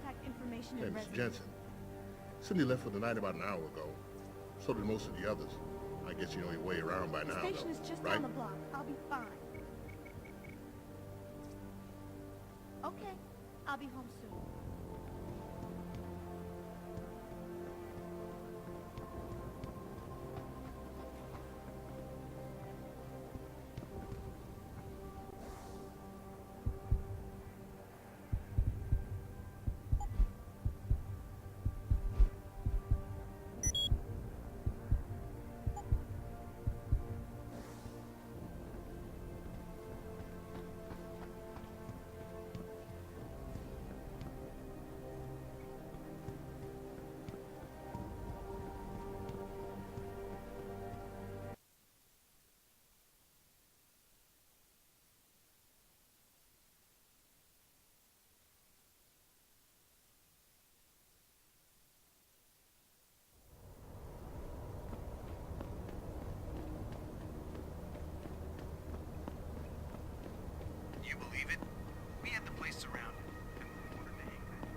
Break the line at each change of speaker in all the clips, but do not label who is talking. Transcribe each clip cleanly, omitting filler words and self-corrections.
contact information
Hey,
and
Mr.
residence.
Jensen. Cindy left for the night about an hour ago. So did most of the others. I guess you know your way around by
The
now,
station
though,
is just
right?
down the block. I'll be fine. Okay, I'll be home soon.
You believe it? We had the place surrounded and ordered to hang back.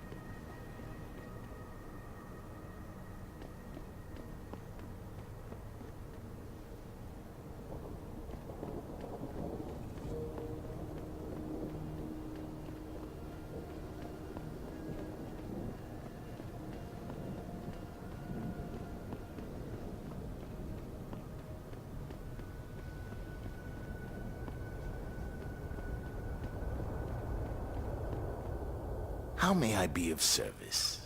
How may I be of service?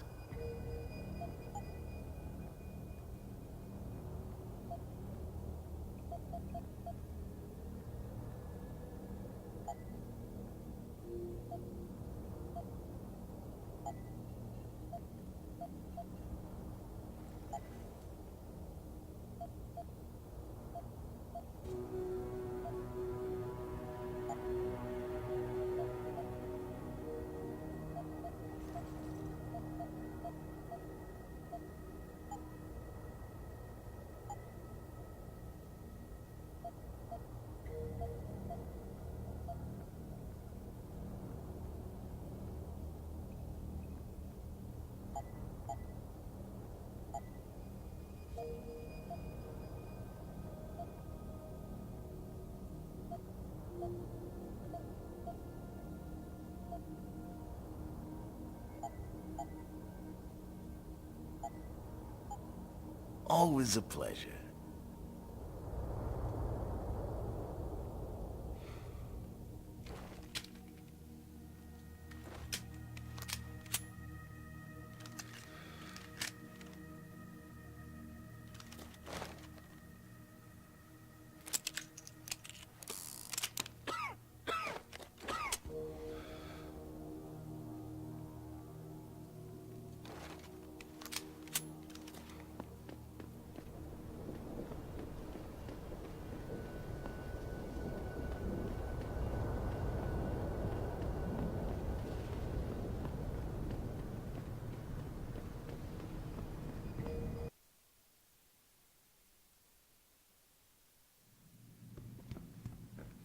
Always a pleasure.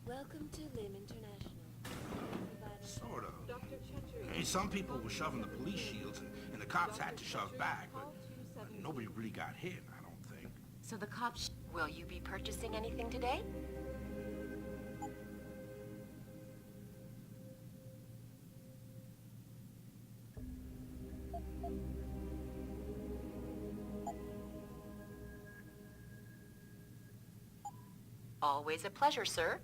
Welcome to Lim International.
Sort of. I mean, some people were shoving the police shields, and the cops had to shove back, but nobody really got hit, I don't think.
So the cops... Will you be purchasing anything today? Always a pleasure, sir.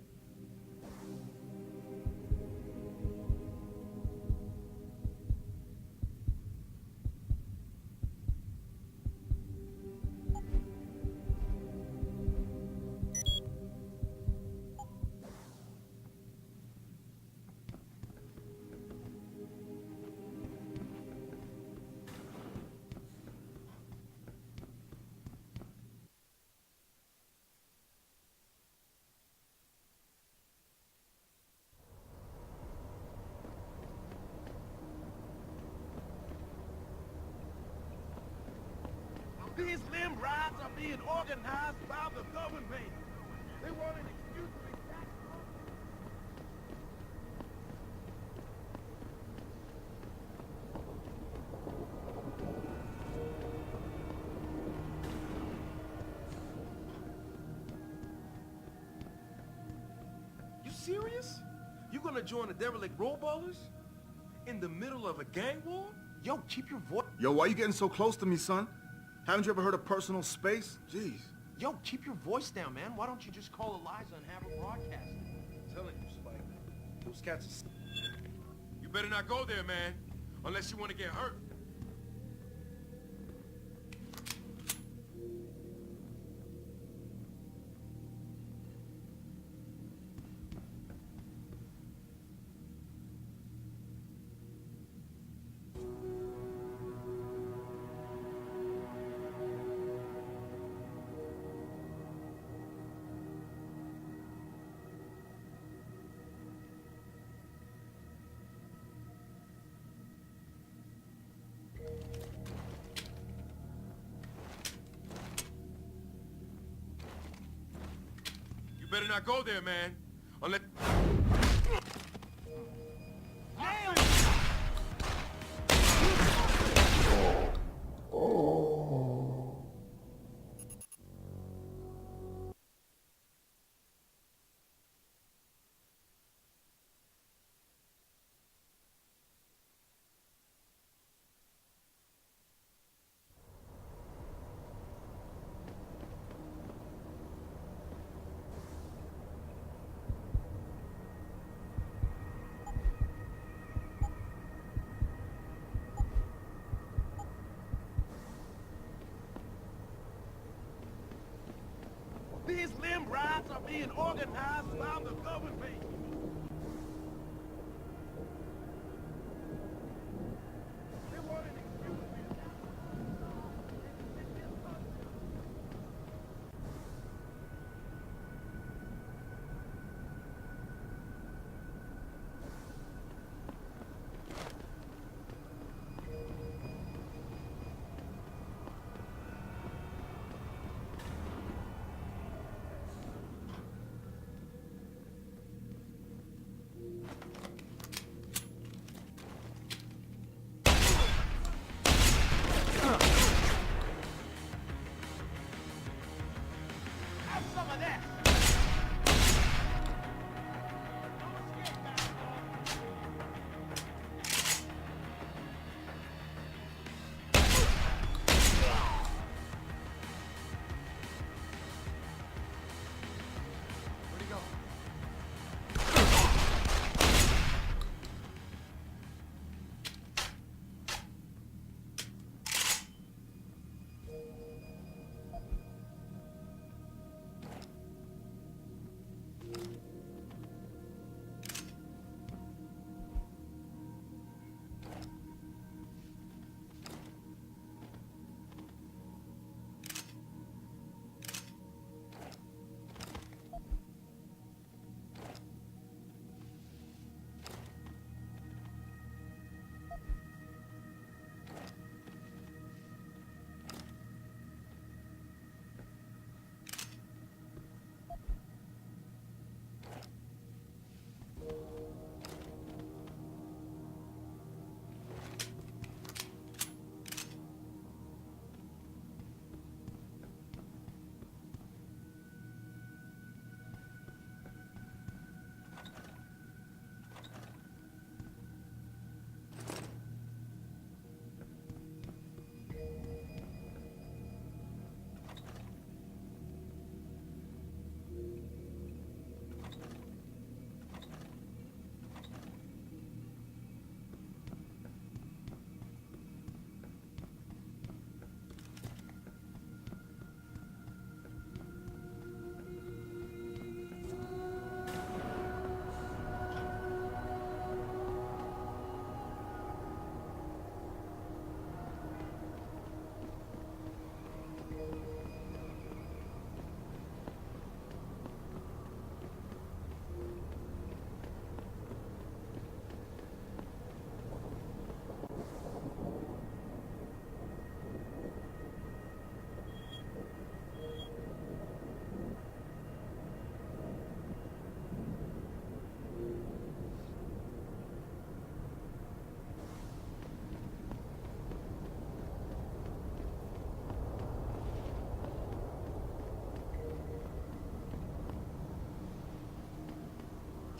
These limb riots are being organized by the government. They want an excuse to exact... serious? You gonna join the derelict rollballers? In the middle of a gang war? Yo, keep your voice.
Yo, why you getting so close to me, son? Haven't you ever heard of personal space? Jeez.
Yo, keep your voice down, man. Why don't you just call Eliza and have her broadcast it? I'm telling you, Spike. Those cats are... You better not go there, man. Unless you want to get hurt. You better not go there, man. Unless... These limb riots are being organized by the government. They want an excuse to be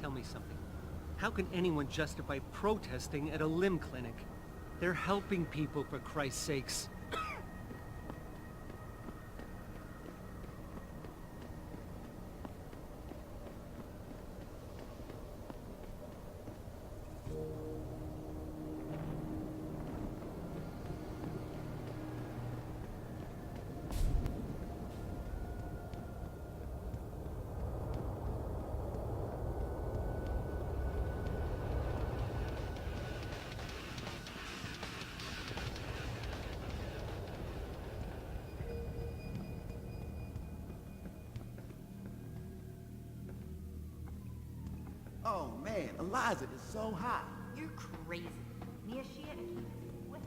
tell me something. How can anyone justify protesting at a limb clinic? They're helping people, for Christ's sakes.
Oh man, Eliza is so hot.
You're crazy. Mia Shia and keep with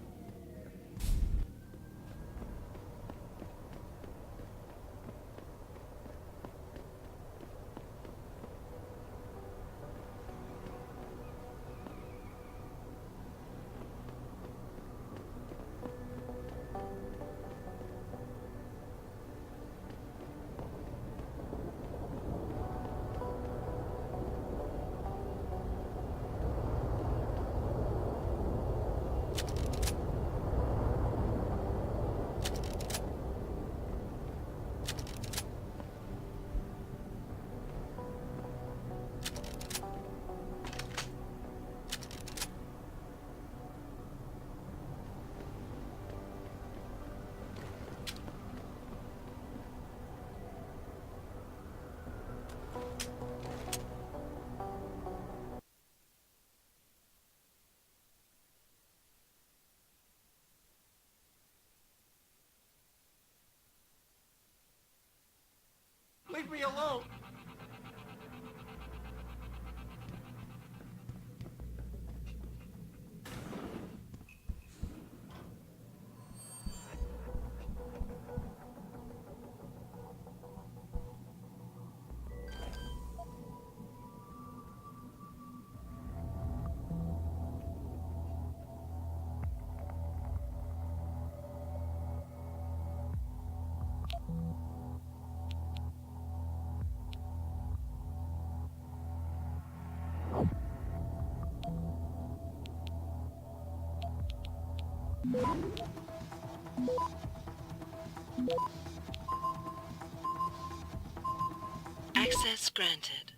Leave me alone.
Access granted.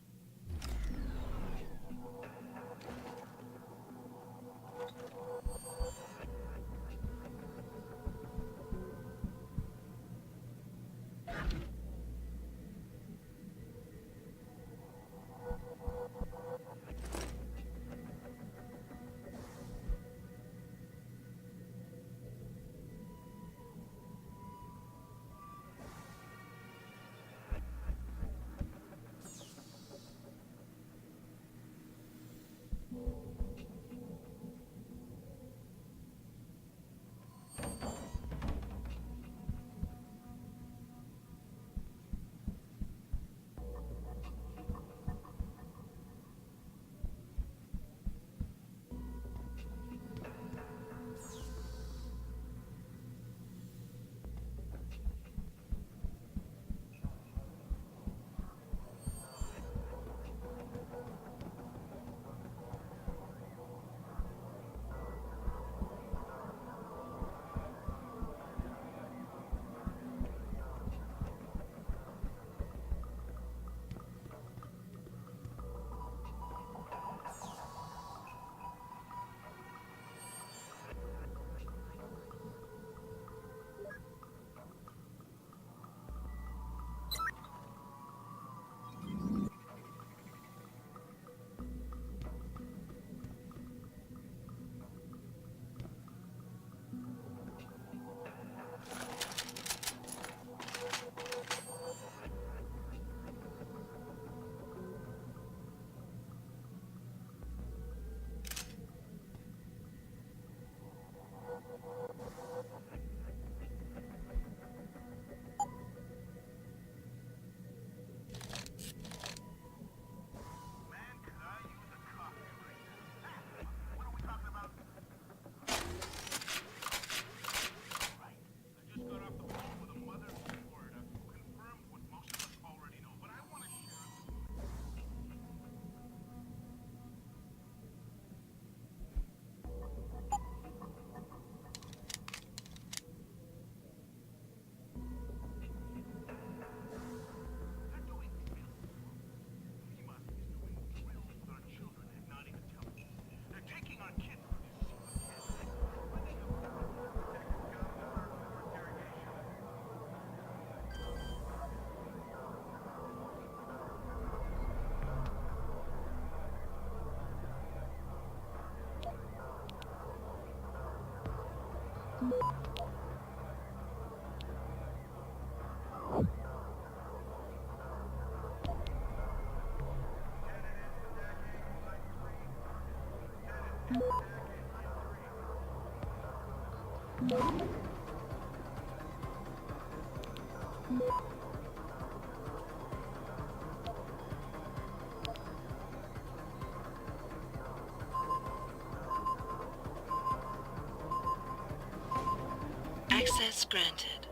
Access granted.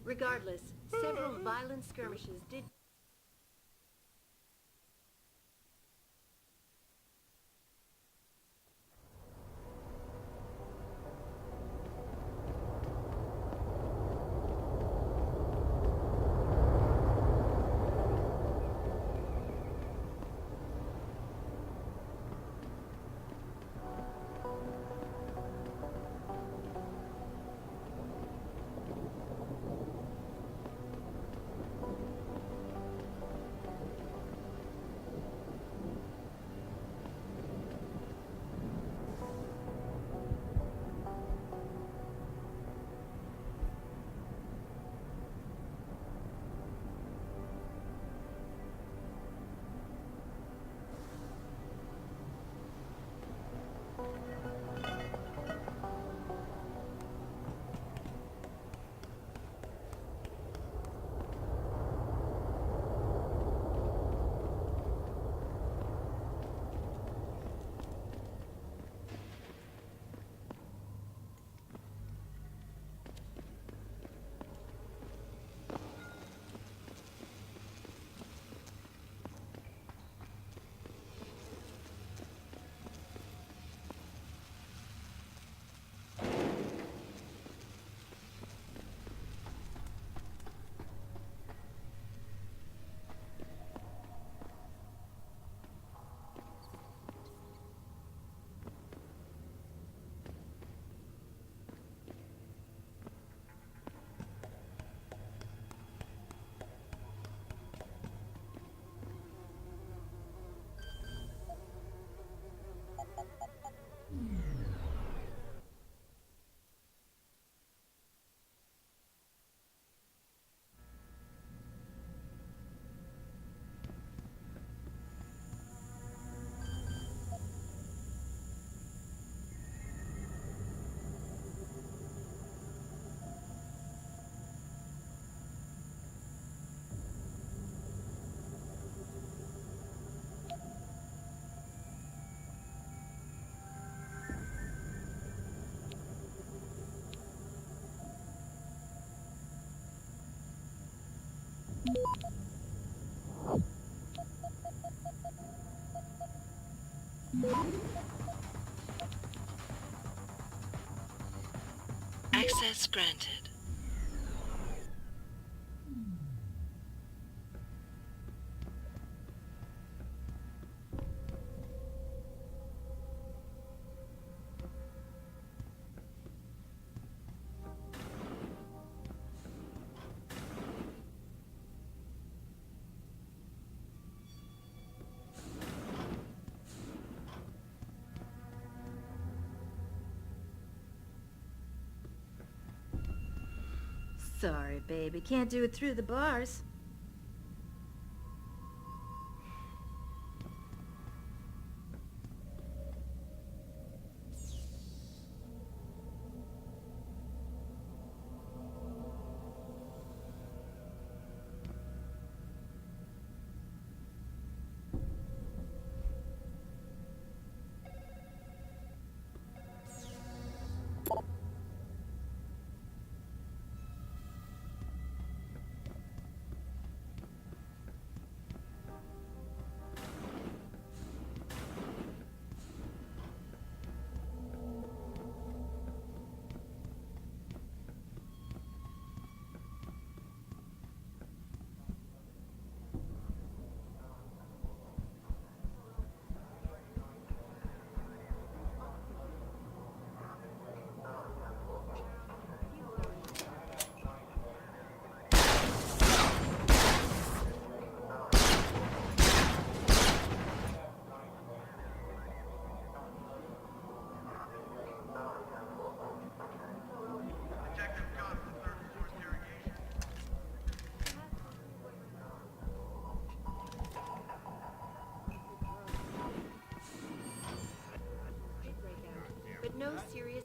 Regardless, several violent skirmishes did
Access granted.
Sorry, baby. Can't do it through the bars.
But no serious...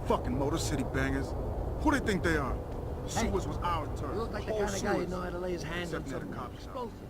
Fucking Motor City bangers. Who they think they are? The
Hey,
sewers was our turn.
You look like the
Whole
kind of guy who
sewers.
know how to lay his hands on
Except near the
something
cop shop.
explosive.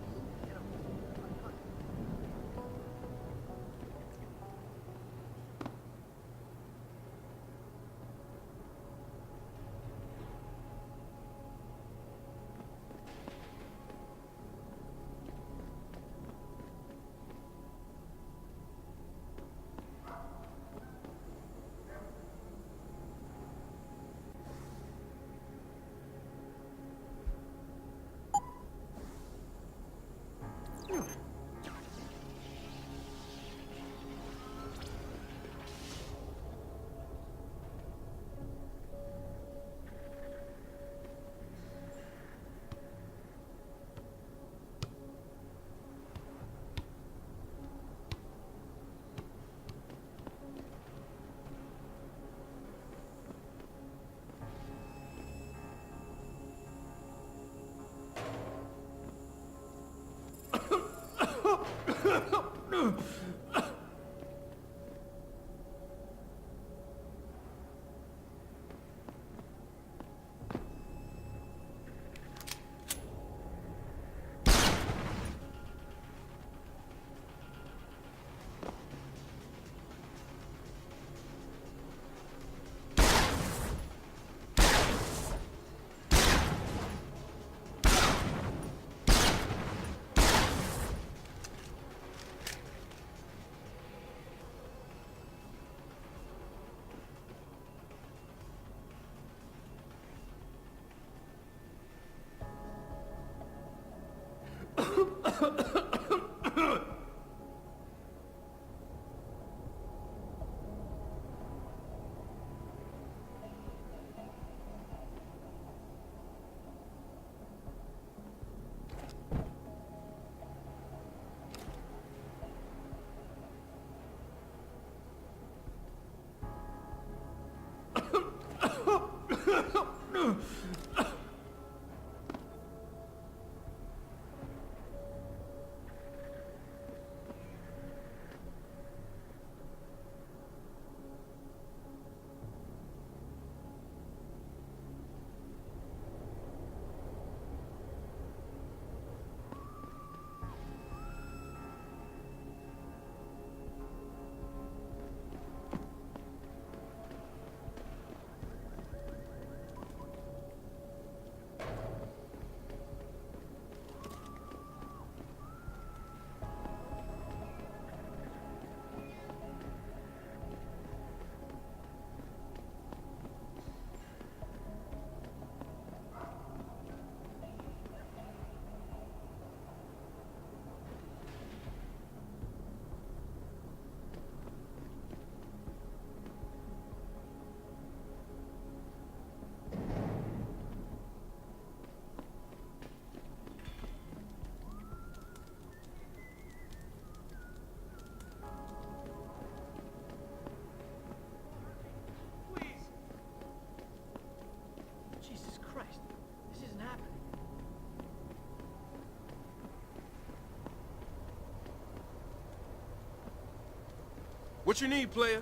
What you need, player?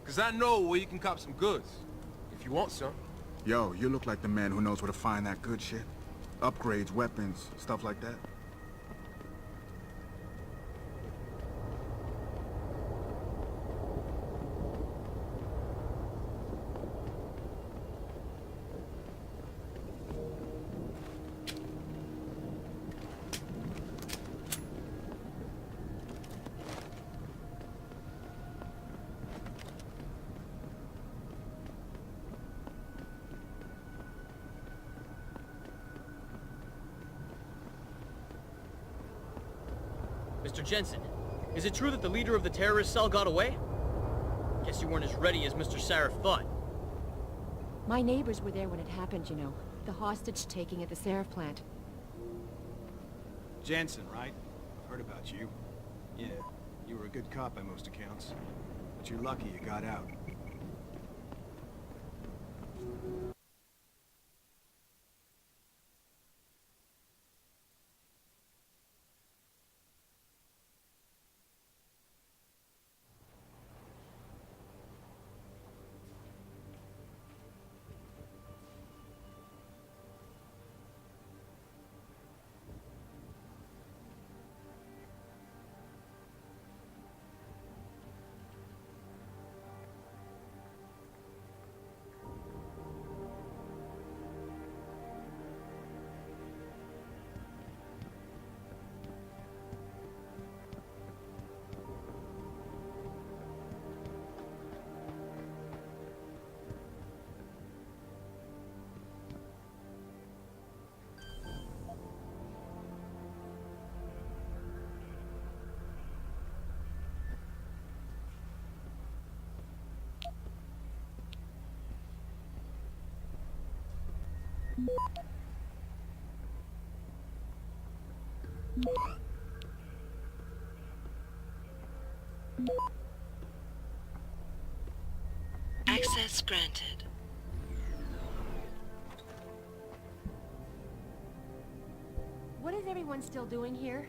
Cause I know where you can cop some goods. If you want some.
Yo, you look like the man who knows where to find that good shit. Upgrades, weapons, stuff like that.
Mr. Jensen, is it true that the leader of the terrorist cell got away? Guess you weren't as ready as Mr. Sarif thought.
My neighbors were there when it happened, you know. The hostage-taking at the Seraph plant.
Jensen, right? I've heard about you. Yeah, you were a good cop by most accounts. But you're lucky you got out.
Access granted.
What is everyone still doing here?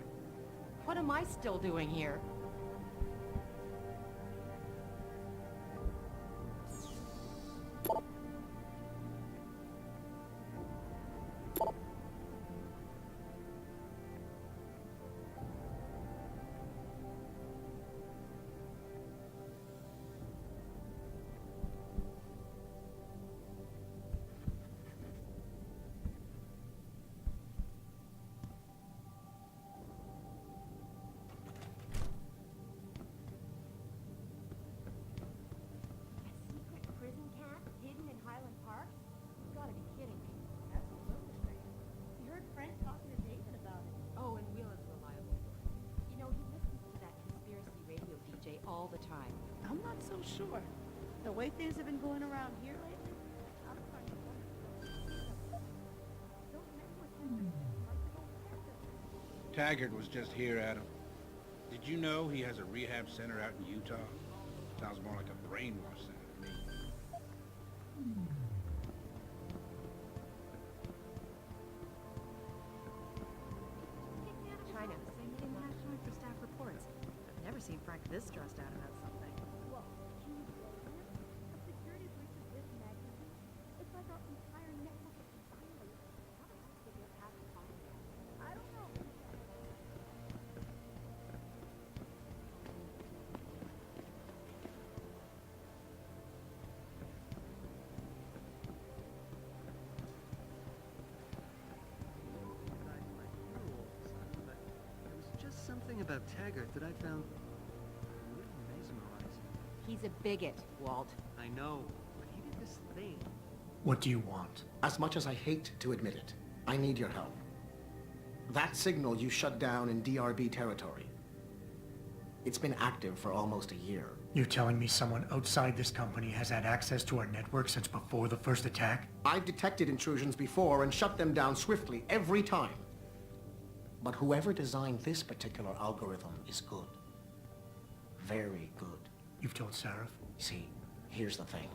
What am I still doing here? All the time.
I'm not so sure. The way things have been going around here lately, I'm starting to
Taggart was just here, Adam. Did you know he has a rehab center out in Utah? Sounds more like a brainwash center to me.
China. Internationally for staff reports. I've never seen Frank this stressed out about something.
Well, can you believe it? A security breach of this magnitude? It's like our entire network of violence. How the heck did they get past the fire? I don't know.
Something about Taggart that I found a little mesmerizing.
He's a bigot, Walt.
I know, but he did this thing.
What do you want? As much as I hate to admit it, I need your help. That signal you shut down in DRB territory. It's been active for almost a year.
You're telling me someone outside this company has had access to our network since before the first attack?
I've detected intrusions before and shut them down swiftly every time. But whoever designed this particular algorithm is good. Very good.
You've told Sarif?
See, here's the thing.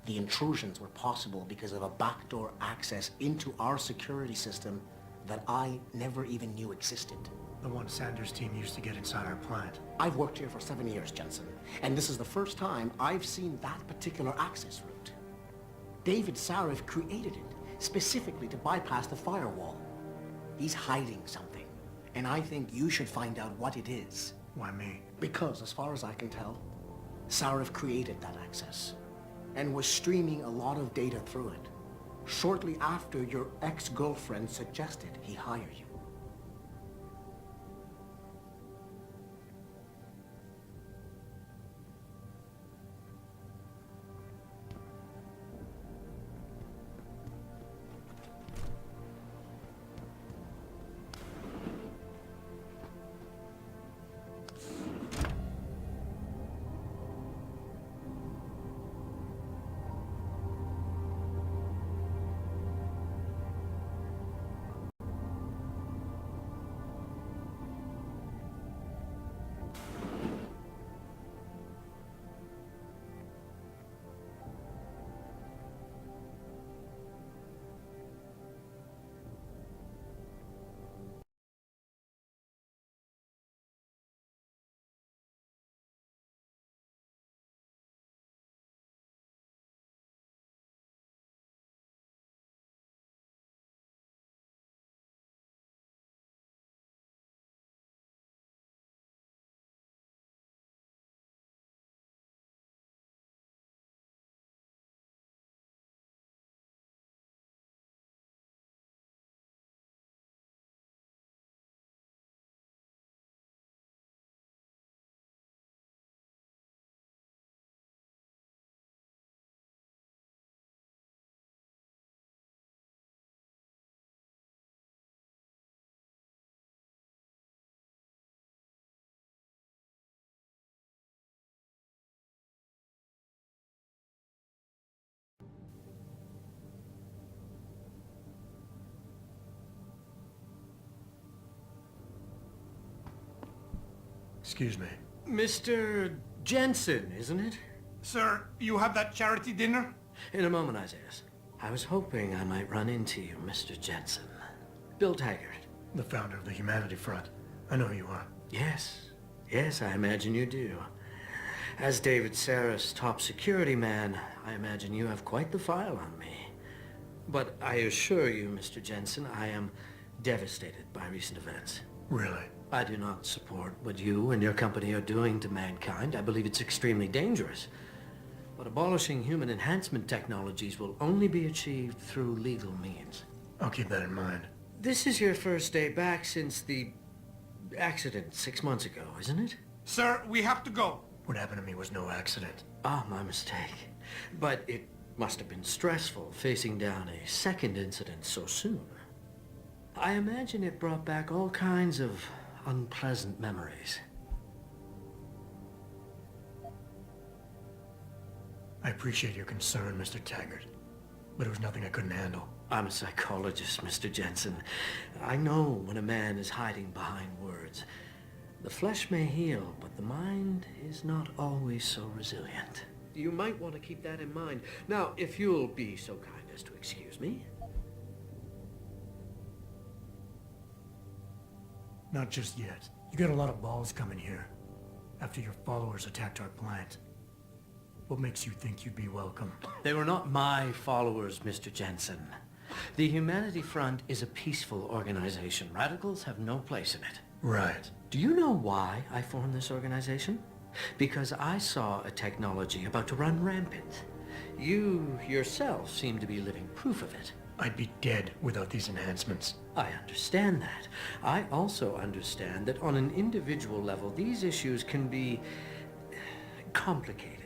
The intrusions were possible because of a backdoor access into our security system that I never even knew existed.
The one Sanders' team used to get inside our plant.
I've worked here for 7 years, Jensen, and this is the first time I've seen that particular access route. David Sarif created it specifically to bypass the firewall. He's hiding something, and I think you should find out what it is.
Why me?
Because, as far as I can tell, Sarif created that access and was streaming a lot of data through it shortly after your ex-girlfriend suggested he hire you.
Excuse me.
Mr. Jensen, isn't it?
Sir, you have that charity dinner?
In a moment, Isaiah. I was hoping I might run into you, Mr. Jensen. Bill Taggart.
The founder of the Humanity Front. I know who you are.
Yes. Yes, I imagine you do. As David Sarris' top security man, I imagine you have quite the file on me. But I assure you, Mr. Jensen, I am devastated by recent events.
Really?
I do not support what you and your company are doing to mankind. I believe it's extremely dangerous. But abolishing human enhancement technologies will only be achieved through legal means.
I'll keep that in mind.
This is your first day back since the accident 6 months ago, isn't it?
Sir, we have to go.
What happened to me was no accident.
Ah, my mistake. But it must have been stressful facing down a second incident so soon. I imagine it brought back all kinds of unpleasant memories.
I appreciate your concern, Mr. Taggart, but it was nothing I couldn't handle.
I'm a psychologist, Mr. Jensen. I know when a man is hiding behind words. The flesh may heal, but the mind is not always so resilient. You might want to keep that in mind. Now, if you'll be so kind as to excuse me.
Not just yet. You got a lot of balls coming here after your followers attacked our plant. What makes you think you'd be welcome?
They were not my followers, Mr. Jensen. The Humanity Front is a peaceful organization. Radicals have no place in it.
Right.
Do you know why I formed this organization? Because I saw a technology about to run rampant. You yourself seem to be living proof of it.
I'd be dead without these enhancements.
I understand that. I also understand that on an individual level, these issues can be complicated.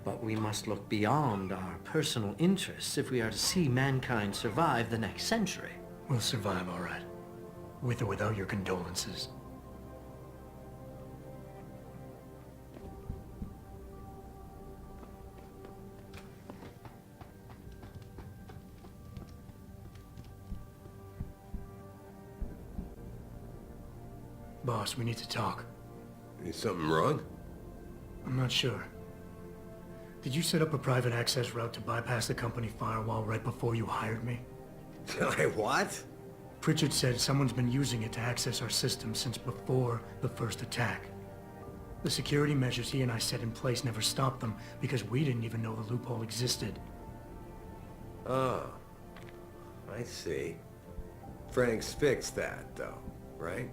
But we must look beyond our personal interests if we are to see mankind survive the next century.
We'll survive, all right. With or without your condolences. Boss, we need to talk.
Is something wrong?
I'm not sure. Did you set up a private access route to bypass the company firewall right before you hired me?
I what?
Pritchard said someone's been using it to access our system since before the first attack. The security measures he and I set in place never stopped them because we didn't even know the loophole existed.
Oh, I see. Frank's fixed that, though, right?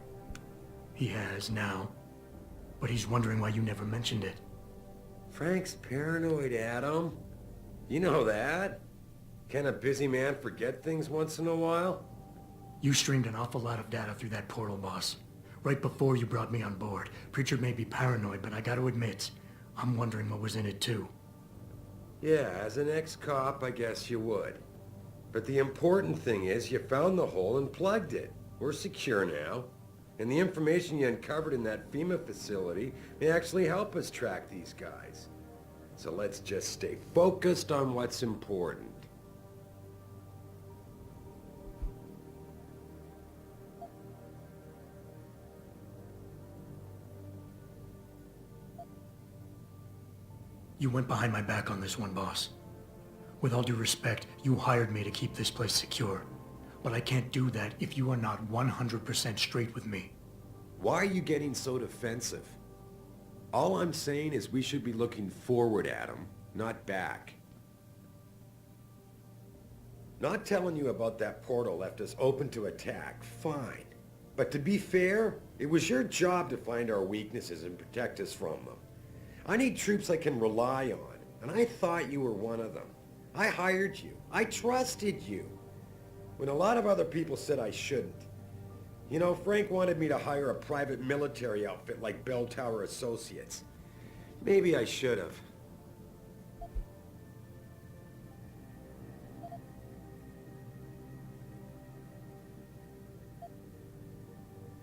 He has now, but he's wondering why you never mentioned it.
Frank's paranoid, Adam. You know that. Can a busy man forget things once in a while?
You streamed an awful lot of data through that portal, boss. Right before you brought me on board. Pritchard may be paranoid, but I gotta admit, I'm wondering what was in it too.
Yeah, as an ex-cop, I guess you would. But the important thing is you found the hole and plugged it. We're secure now. And the information you uncovered in that FEMA facility may actually help us track these guys. So let's just stay focused on what's important.
You went behind my back on this one, boss. With all due respect, you hired me to keep this place secure. But I can't do that if you are not 100% straight with me.
Why are you getting so defensive? All I'm saying is we should be looking forward, Adam, not back. Not telling you about that portal left us open to attack, fine. But to be fair, it was your job to find our weaknesses and protect us from them. I need troops I can rely on, and I thought you were one of them. I hired you. I trusted you. When a lot of other people said I shouldn't. You know, Frank wanted me to hire a private military outfit like Bell Tower Associates. Maybe I should have.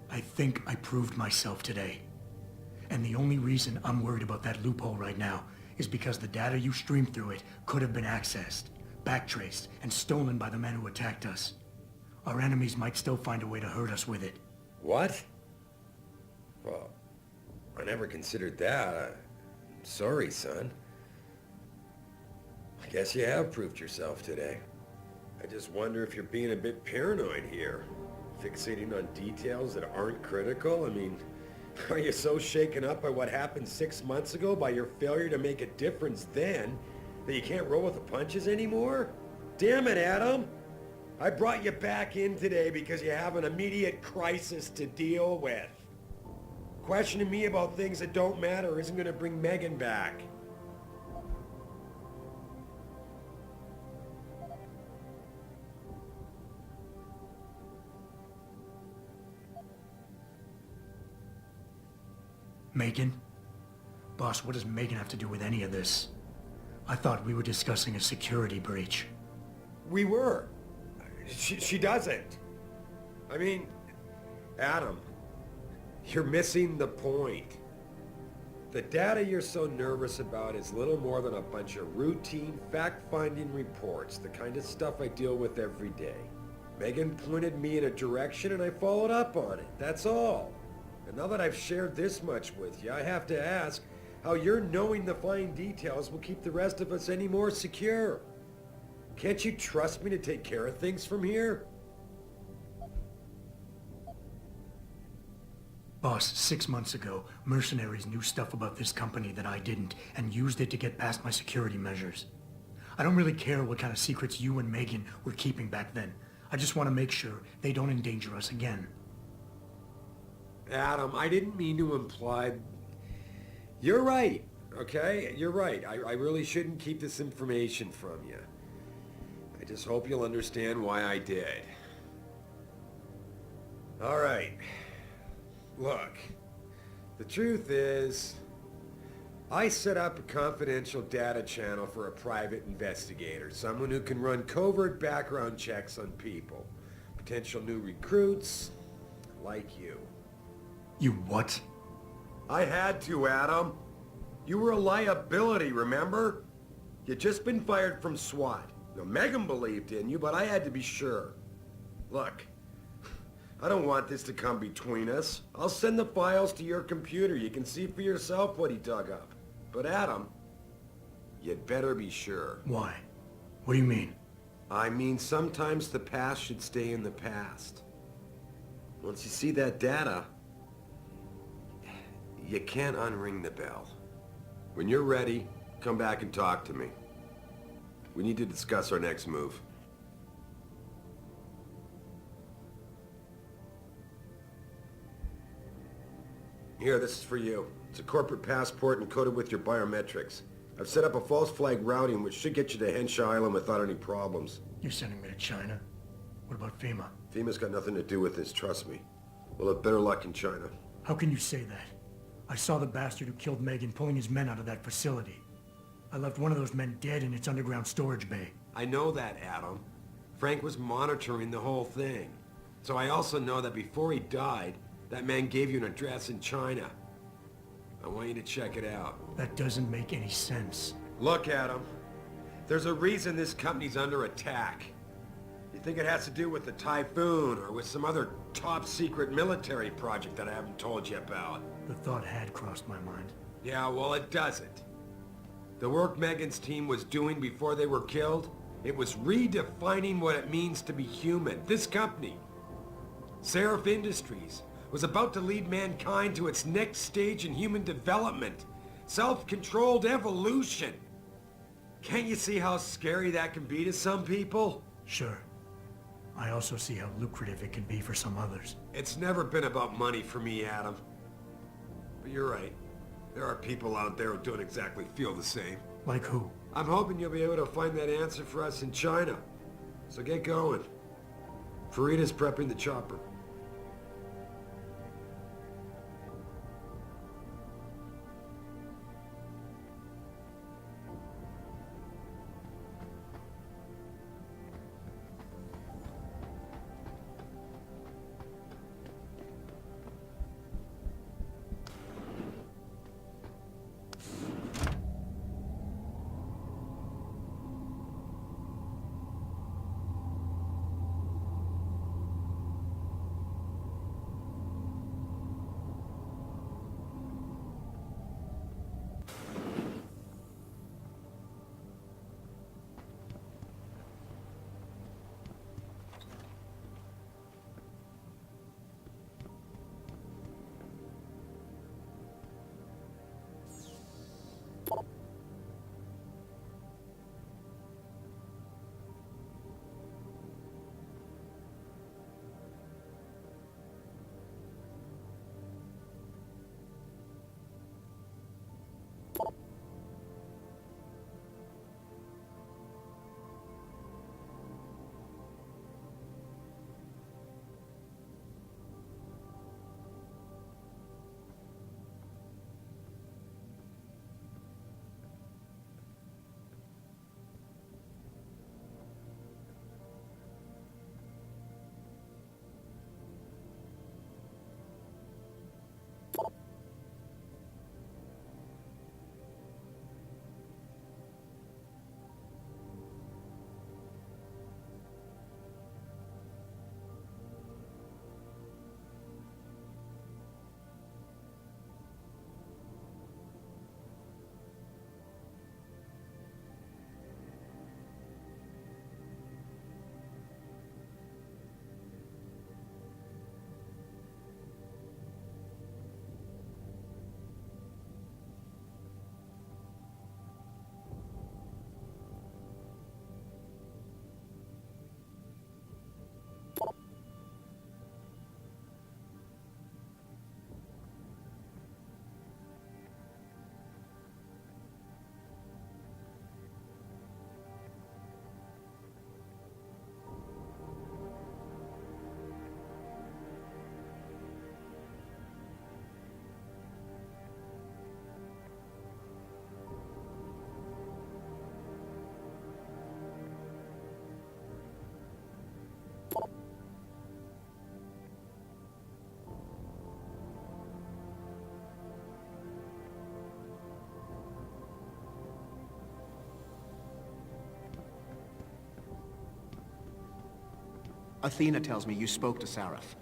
I think I proved myself today. And the only reason I'm worried about that loophole right now is because the data you streamed through it could have been accessed, backtraced, and stolen by the men who attacked us. Our enemies might still find a way to hurt us with it.
What? Well, I never considered that. I'm sorry, son. I guess you have proved yourself today. I just wonder if you're being a bit paranoid here. Fixating on details that aren't critical? I mean, are you so shaken up by what happened 6 months ago, by your failure to make a difference then, that you can't roll with the punches anymore? Damn it, Adam! I brought you back in today because you have an immediate crisis to deal with. Questioning me about things that don't matter isn't going to bring Megan back.
Megan? Boss, what does Megan have to do with any of this? I thought we were discussing a security breach.
We were. She doesn't. I mean, Adam, you're missing the point. The data you're so nervous about is little more than a bunch of routine, fact-finding reports, the kind of stuff I deal with every day. Megan pointed me in a direction and I followed up on it, that's all. And now that I've shared this much with you, I have to ask how your knowing the fine details will keep the rest of us any more secure. Can't you trust me to take care of things from here?
Boss, 6 months ago, mercenaries knew stuff about this company that I didn't, and used it to get past my security measures. I don't really care what kind of secrets you and Megan were keeping back then. I just want to make sure they don't endanger us again.
Adam, I didn't mean to imply... You're right, okay? You're right. I really shouldn't keep this information from you. I just hope you'll understand why I did. All right. Look, the truth is, I set up a confidential data channel for a private investigator, someone who can run covert background checks on people, potential new recruits, like you.
You what?
I had to, Adam. You were a liability, remember? You'd just been fired from SWAT. Now, Megan believed in you, but I had to be sure. Look, I don't want this to come between us. I'll send the files to your computer. You can see for yourself what he dug up. But Adam, you'd better be sure.
Why? What do you mean?
I mean, sometimes the past should stay in the past. Once you see that data, you can't unring the bell. When you're ready, come back and talk to me. We need to discuss our next move. Here, this is for you. It's a corporate passport encoded with your biometrics. I've set up a false flag routing which should get you to Henshaw Island without any problems.
You're sending me to China? What about FEMA?
FEMA's got nothing to do with this, trust me. We'll have better luck in China.
How can you say that? I saw the bastard who killed Megan pulling his men out of that facility. I left one of those men dead in its underground storage bay.
I know that, Adam. Frank was monitoring the whole thing. So I also know that before he died, that man gave you an address in China. I want you to check it out.
That doesn't make any sense.
Look, Adam. There's a reason this company's under attack. You think it has to do with the Typhoon or with some other top-secret military project that I haven't told you about?
The thought had crossed my mind.
Yeah, well, it doesn't. The work Megan's team was doing before they were killed, it was redefining what it means to be human. This company, Seraph Industries, was about to lead mankind to its next stage in human development. Self-controlled evolution. Can't you see how scary that can be to some people?
Sure. I also see how lucrative it can be for some others.
It's never been about money for me, Adam. But you're right. There are people out there who don't exactly feel the same.
Like who?
I'm hoping you'll be able to find that answer for us in China. So get going. Farida's prepping the chopper.
Athena tells me you spoke to Seraph.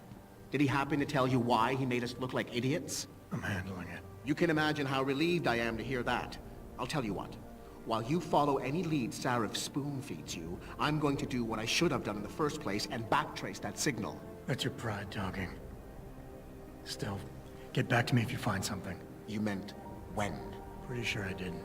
Did he happen to tell you why he made us look like idiots?
I'm handling it.
You can imagine how relieved I am to hear that. I'll tell you what. While you follow any lead Seraph spoon-feeds you, I'm going to do what I should have done in the first place and backtrace that signal.
That's your pride talking. Still, get back to me if you find something.
You meant when?
Pretty sure I didn't.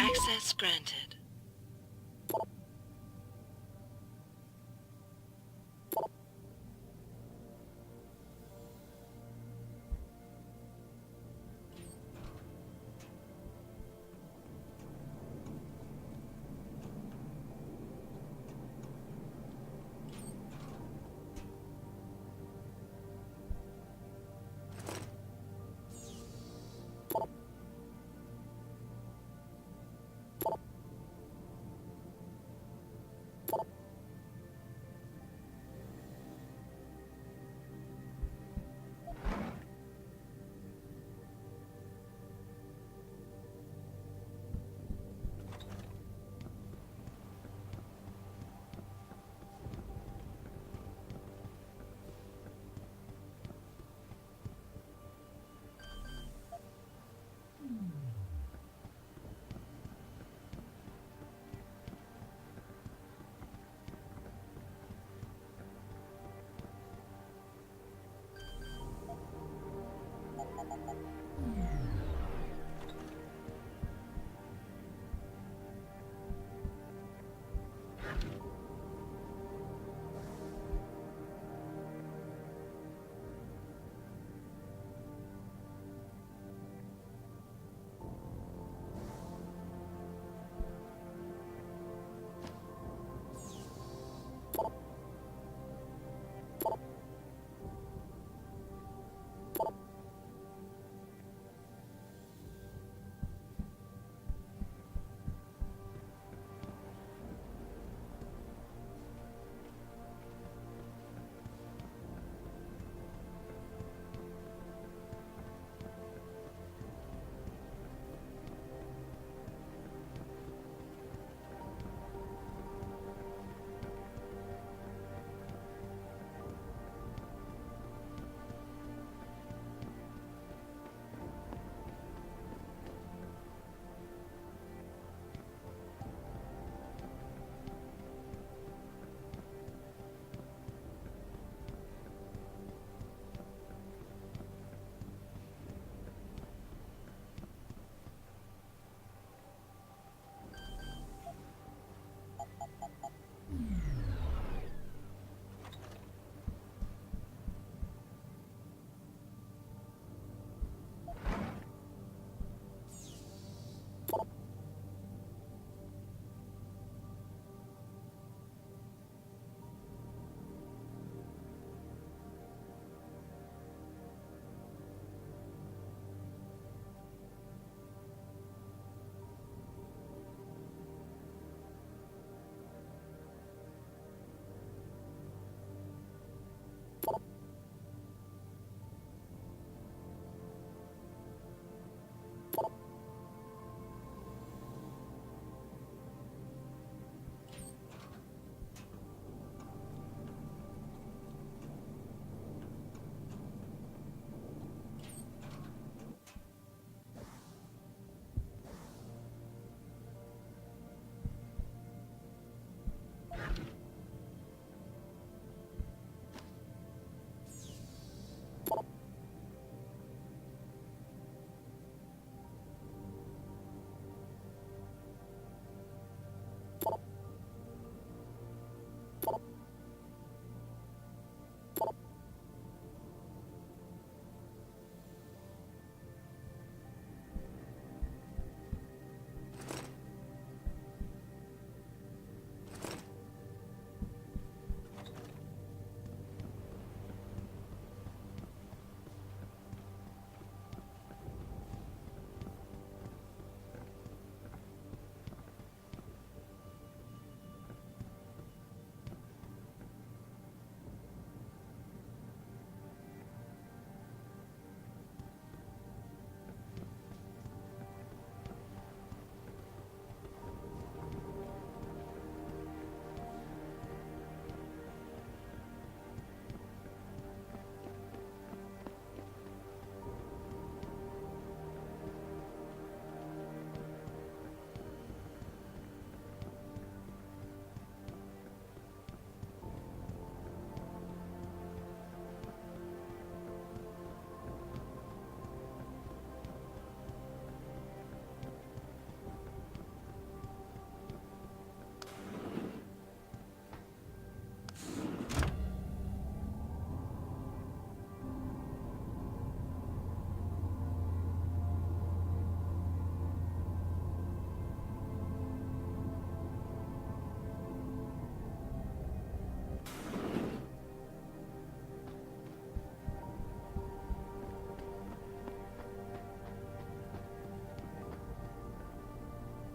Access granted.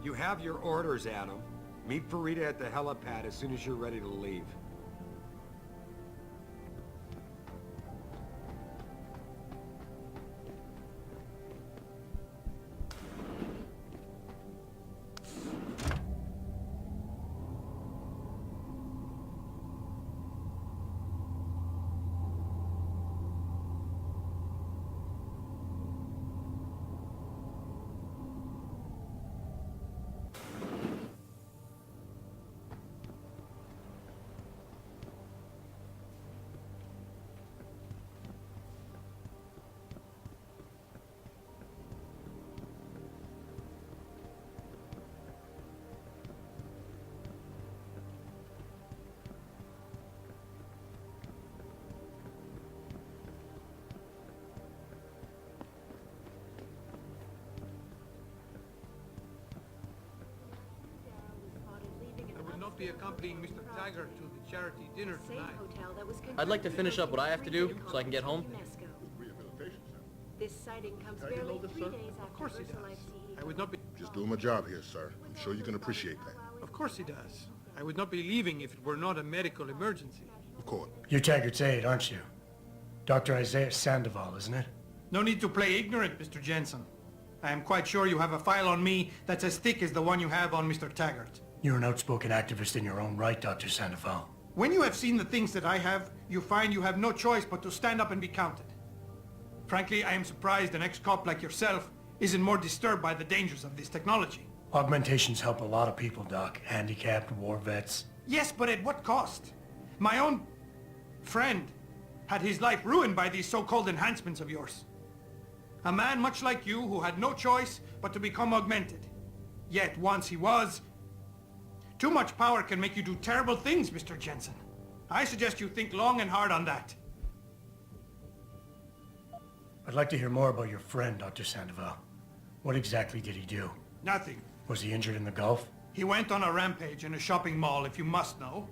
You have your orders, Adam. Meet Farida at the helipad as soon as you're ready to leave.
I will not be accompanying Mr. Taggart to the charity dinner tonight.
I'd like to finish up what I have to do so I can get home.
This sighting comes
How do you
barely
know this,
3
sir?
days
Of
after
course he does.
Ursula's CEO.
I would not be...
Just doing my job here, sir. I'm sure you can appreciate that.
Of course he does. I would not be leaving if it were not a medical emergency.
Of course.
You're Taggart's aide, aren't you? Dr. Isaiah Sandoval, isn't it?
No need to play ignorant, Mr. Jensen. I am quite sure you have a file on me that's as thick as the one you have on Mr. Taggart.
You're an outspoken activist in your own right, Dr. Sandoval.
When you have seen the things that I have, you find you have no choice but to stand up and be counted. Frankly, I am surprised an ex-cop like yourself isn't more disturbed by the dangers of this technology.
Augmentations help a lot of people, Doc. Handicapped, war vets.
Yes, but at what cost? My own friend had his life ruined by these so-called enhancements of yours. A man much like you who had no choice but to become augmented. Yet once he was... Too much power can make you do terrible things, Mr. Jensen. I suggest you think long and hard on that.
I'd like to hear more about your friend, Dr. Sandoval. What exactly did he do?
Nothing.
Was he injured in the Gulf?
He went on a rampage in a shopping mall, if you must know,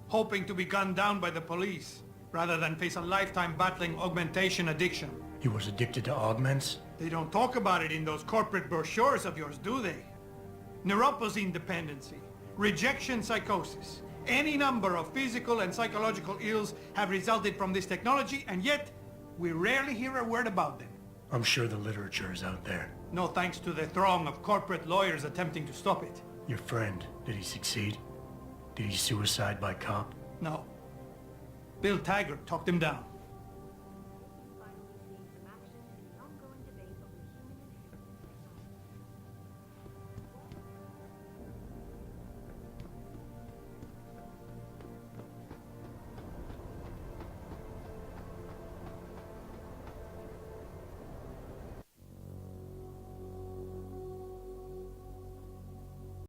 hoping to be gunned down by the police, rather than face a lifetime battling augmentation addiction.
He was addicted to augments?
They don't talk about it in those corporate brochures of yours, do they? Neuropathy dependency, rejection psychosis, any number of physical and psychological ills have resulted from this technology, and yet we rarely hear a word about them.
I'm sure the literature is out there.
No thanks to the throng of corporate lawyers attempting to stop it.
Your friend, did he succeed? Did he suicide by cop?
No. Bill Taggart talked him down.